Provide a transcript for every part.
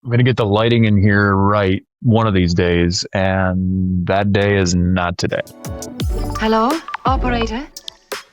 I'm going to get the lighting in here right one of these days, and that day is not today. Hello, operator?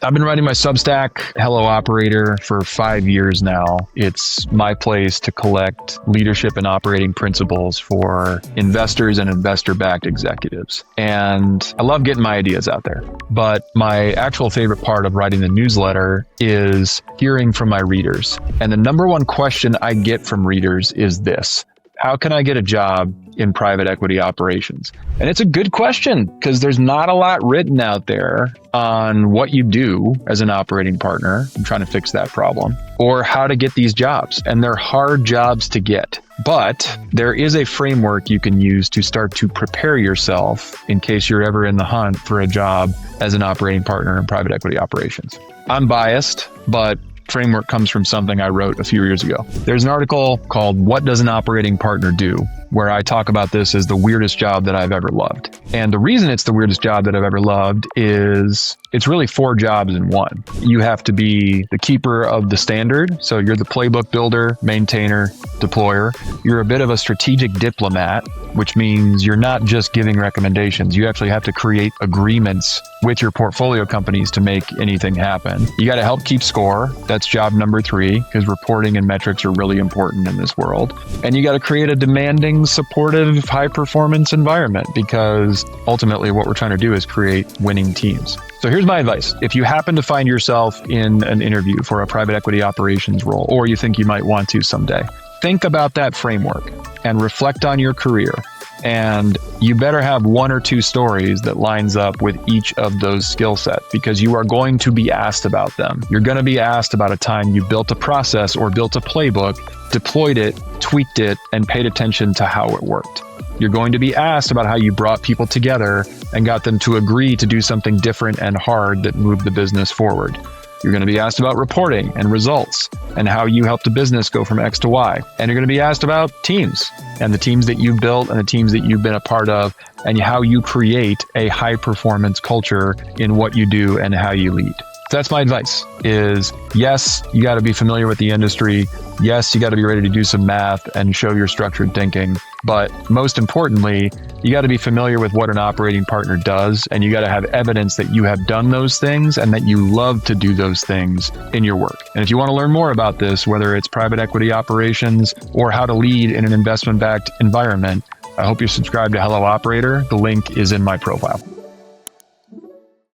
I've been writing my Substack, Hello Operator, for 5 years now. It's my place to collect leadership and operating principles for investors and investor-backed executives. And I love getting my ideas out there. But my actual favorite part of writing the newsletter is hearing from my readers. And the number one question I get from readers is this: how can I get a job in private equity operations? And it's a good question because there's not a lot written out there on what you do as an operating partner. I'm trying to fix that problem, or how to get these jobs. And they're hard jobs to get. But there is a framework you can use to start to prepare yourself in case you're ever in the hunt for a job as an operating partner in private equity operations. I'm biased, but framework comes from something I wrote a few years ago. There's an article called "What Does an Operating Partner Do?" where I talk about this as the weirdest job that I've ever loved. And the reason it's the weirdest job that I've ever loved is it's really 4 jobs in one. You have to be the keeper of the standard. So you're the playbook builder, maintainer, deployer. You're a bit of a strategic diplomat, which means you're not just giving recommendations. You actually have to create agreements with your portfolio companies to make anything happen. You got to help keep score. That's job number 3, because reporting and metrics are really important in this world. And you got to create a demanding, supportive, high-performance environment, because ultimately what we're trying to do is create winning teams. So here's my advice. If you happen to find yourself in an interview for a private equity operations role, or you think you might want to someday, think about that framework and reflect on your career. And you better have 1 or 2 stories that lines up with each of those skill sets, because you are going to be asked about them. You're going to be asked about a time you built a process or built a playbook, deployed it, tweaked it, and paid attention to how it worked. You're going to be asked about how you brought people together and got them to agree to do something different and hard that moved the business forward. You're going to be asked about reporting and results and how you helped a business go from X to Y. And you're going to be asked about teams and the teams that you've built and the teams that you've been a part of, and how you create a high performance culture in what you do and how you lead. That's my advice is, yes, you got to be familiar with the industry. Yes, you got to be ready to do some math and show your structured thinking. But most importantly, you got to be familiar with what an operating partner does, and you got to have evidence that you have done those things and that you love to do those things in your work. And if you want to learn more about this, whether it's private equity operations or how to lead in an investment-backed environment, I hope you're subscribed to Hello Operator. The link is in my profile.